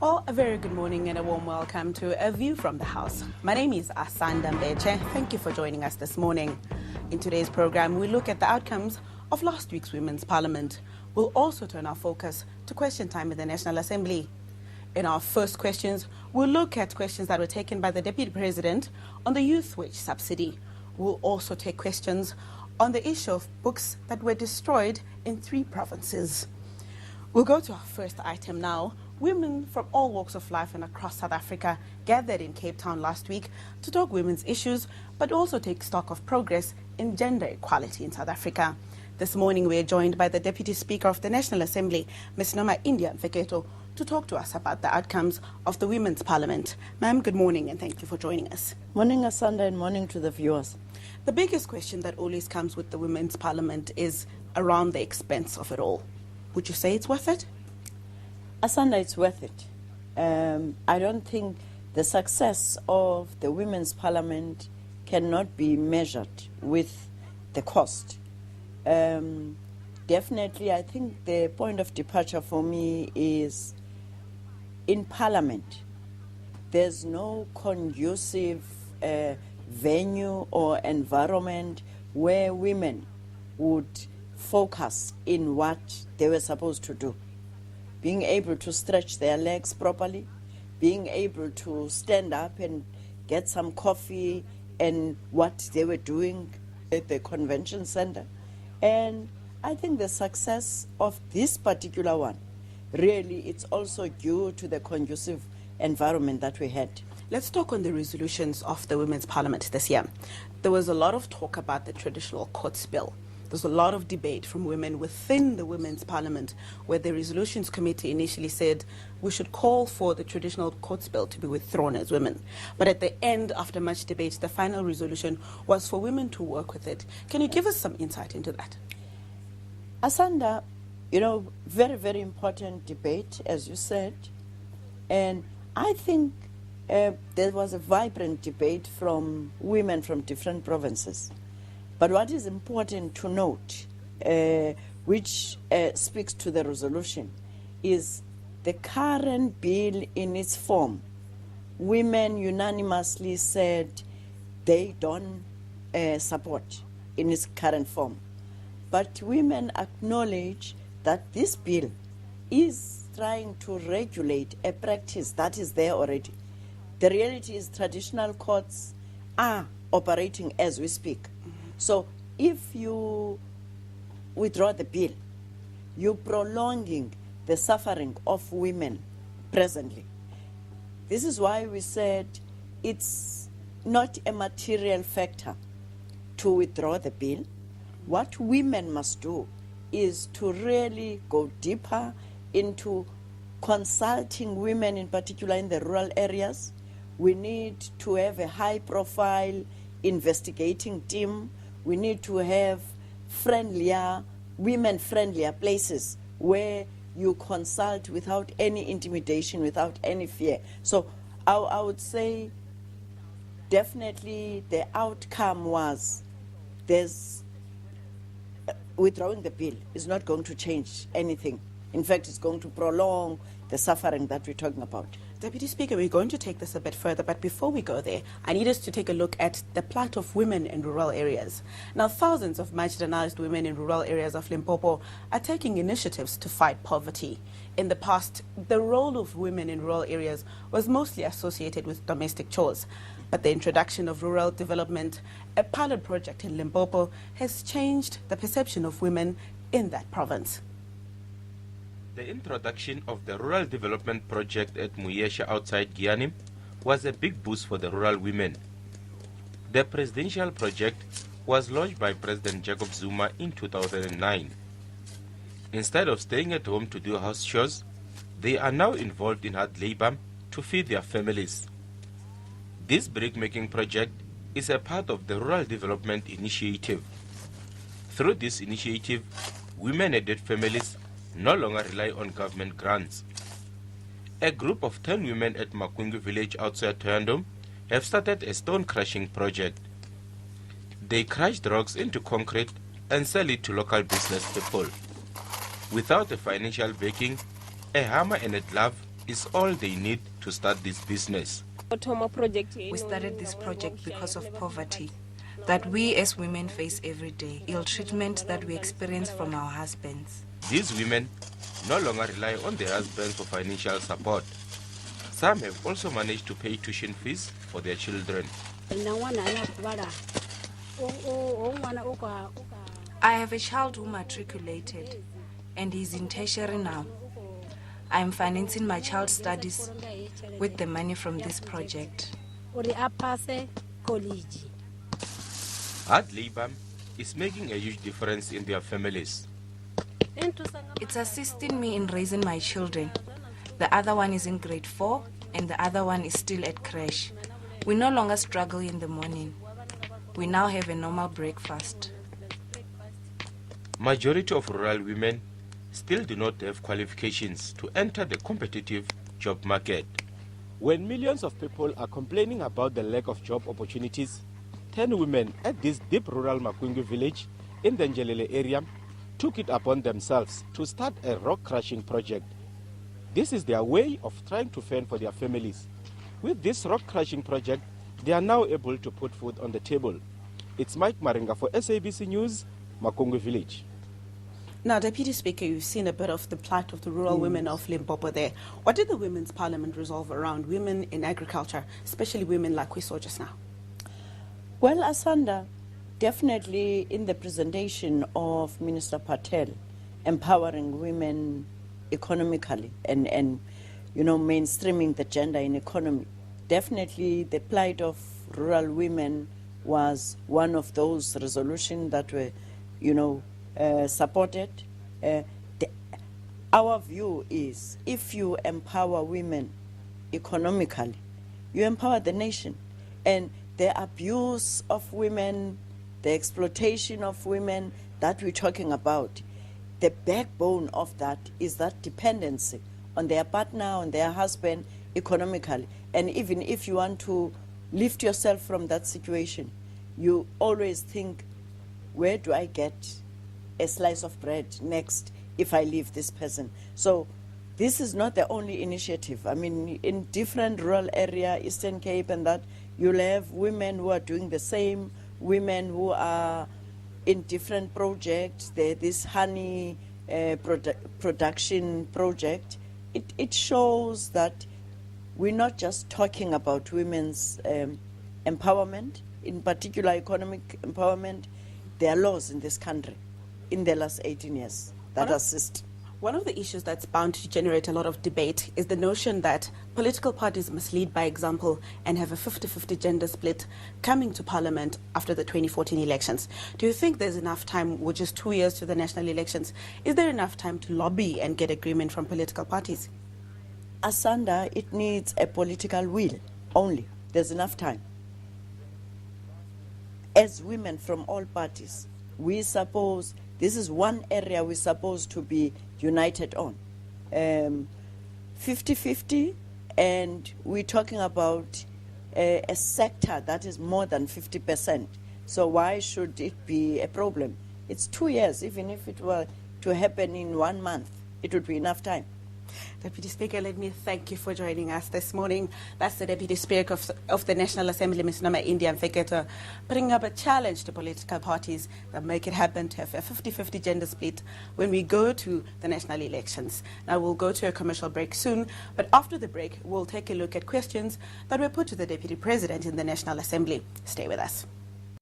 Well, a very good morning and a warm welcome to A View from the House. My name is Asanda Mbeche. Thank you for joining us this morning. In today's program, we look at the outcomes of last week's Women's Parliament. We'll also turn our focus to question time in the National Assembly. In our first questions, we'll look at questions that were taken by the Deputy President on the youth wage subsidy. We'll also take questions on the issue of books that were destroyed in 3 provinces. We'll go to our first item now. Women from all walks of life and across South Africa gathered in Cape Town last week to talk women's issues, but also take stock of progress in gender equality in South Africa. This morning we are joined by the Deputy Speaker of the National Assembly, Ms. Nomaindiya Mfeketo, to talk to us about the outcomes of the Women's Parliament. Ma'am, good morning and thank you for joining us. Morning, Asanda, and morning to the viewers. The biggest question that always comes with the Women's Parliament is around the expense of it all. Would you say it's worth it? Asanda, it's worth it. I don't think the success of the Women's Parliament cannot be measured with the cost. Definitely, I think the point of departure for me is in Parliament. There's no conducive venue or environment where women would focus in what they were supposed to do. Being able to stretch their legs properly, being able to stand up and get some coffee and what they were doing at the convention center. And I think the success of this particular one, really, it's also due to the conducive environment that we had. Let's talk on the resolutions of the Women's Parliament this year. There was a lot of talk about the traditional courts bill. There's a lot of debate from women within the Women's Parliament, where the Resolutions Committee initially said we should call for the traditional courts bill to be withdrawn as women. But at the end, after much debate, the final resolution was for women to work with it. Can you give us some insight into that? Asanda, very, very important debate, as you said. And I think there was a vibrant debate from women from different provinces. But what is important to note, which speaks to the resolution, is the current bill in its form. Women unanimously said they don't support in its current form. But women acknowledge that this bill is trying to regulate a practice that is there already. The reality is traditional courts are operating as we speak. So if you withdraw the bill, you're prolonging the suffering of women presently. This is why we said it's not a material factor to withdraw the bill. What women must do is to really go deeper into consulting women, in particular in the rural areas. We need to have a high-profile investigating team. We need to have women-friendlier places where you consult without any intimidation, without any fear. So I would say definitely the outcome was withdrawing the bill is not going to change anything. In fact, it's going to prolong the suffering that we're talking about. Deputy Speaker, we're going to take this a bit further, but before we go there, I need us to take a look at the plight of women in rural areas. Now, thousands of marginalized women in rural areas of Limpopo are taking initiatives to fight poverty. In the past, the role of women in rural areas was mostly associated with domestic chores. But the introduction of rural development, a pilot project in Limpopo, has changed the perception of women in that province. The introduction of the Rural Development Project at Muyesha outside Gianim was a big boost for the rural women. The presidential project was launched by President Jacob Zuma in 2009. Instead of staying at home to do house chores, they are now involved in hard labor to feed their families. This brick-making project is a part of the Rural Development Initiative. Through this initiative, women-headed families no longer rely on government grants. A group of 10 women at Makungu village outside Toyandom have started a stone crushing project. They crush rocks into concrete and sell it to local business people. Without a financial backing, a hammer and a glove, is all they need to start this business. We started this project because of poverty that we as women face every day, ill treatment that we experience from our husbands. These women no longer rely on their husbands for financial support. Some have also managed to pay tuition fees for their children. I have a child who matriculated and he's in tertiary now. I am financing my child's studies with the money from this project. Hard labor is making a huge difference in their families. It's assisting me in raising my children. The other one is in grade 4 and the other one is still at crash. We no longer struggle in the morning. We now have a normal breakfast. Majority of rural women still do not have qualifications to enter the competitive job market. When millions of people are complaining about the lack of job opportunities, 10 women at this deep rural Makwingu village in the Njelele area took it upon themselves to start a rock crushing project. This is their way of trying to fend for their families. With this rock crushing project, they are now able to put food on the table. It's Mike Maringa for SABC News, Makwingu village. Now, Deputy Speaker, you've seen a bit of the plight of the rural women of Limpopo there. What did the Women's Parliament resolve around women in agriculture, especially women like we saw just now? Well, Asanda, definitely in the presentation of Minister Patel, empowering women economically and mainstreaming the gender in economy, definitely the plight of rural women was one of those resolutions that were, supported. Our view is if you empower women economically, you empower the nation. And the abuse of women, the exploitation of women that we're talking about, the backbone of that is that dependency on their partner, on their husband economically. And even if you want to lift yourself from that situation, you always think, where do I get a slice of bread next if I leave this person? So this is not the only initiative. I mean, in different rural area, Eastern Cape and that, you'll have women who are doing the same, women who are in different projects. This honey production project, it shows that we're not just talking about women's empowerment, in particular economic empowerment. There are laws in this country in the last 18 years that assist. One of the issues that's bound to generate a lot of debate is the notion that political parties must lead by example and have a 50-50 gender split coming to Parliament after the 2014 elections. Do you think there's enough time, with just 2 years to the national elections, is there enough time to lobby and get agreement from political parties? Asanda, it needs a political will only. There's enough time. As women from all parties, we suppose this is one area we're supposed to be united on. 50-50, and we're talking about a sector that is more than 50%. So why should it be a problem? It's 2 years. Even if it were to happen in 1 month, it would be enough time. Deputy Speaker, let me thank you for joining us this morning. That's the Deputy Speaker of the National Assembly, Ms. Nomaindiya Mfeketo, putting up a challenge to political parties that make it happen to have a 50-50 gender split when we go to the national elections. Now, we'll go to a commercial break soon, but after the break, we'll take a look at questions that were put to the Deputy President in the National Assembly. Stay with us.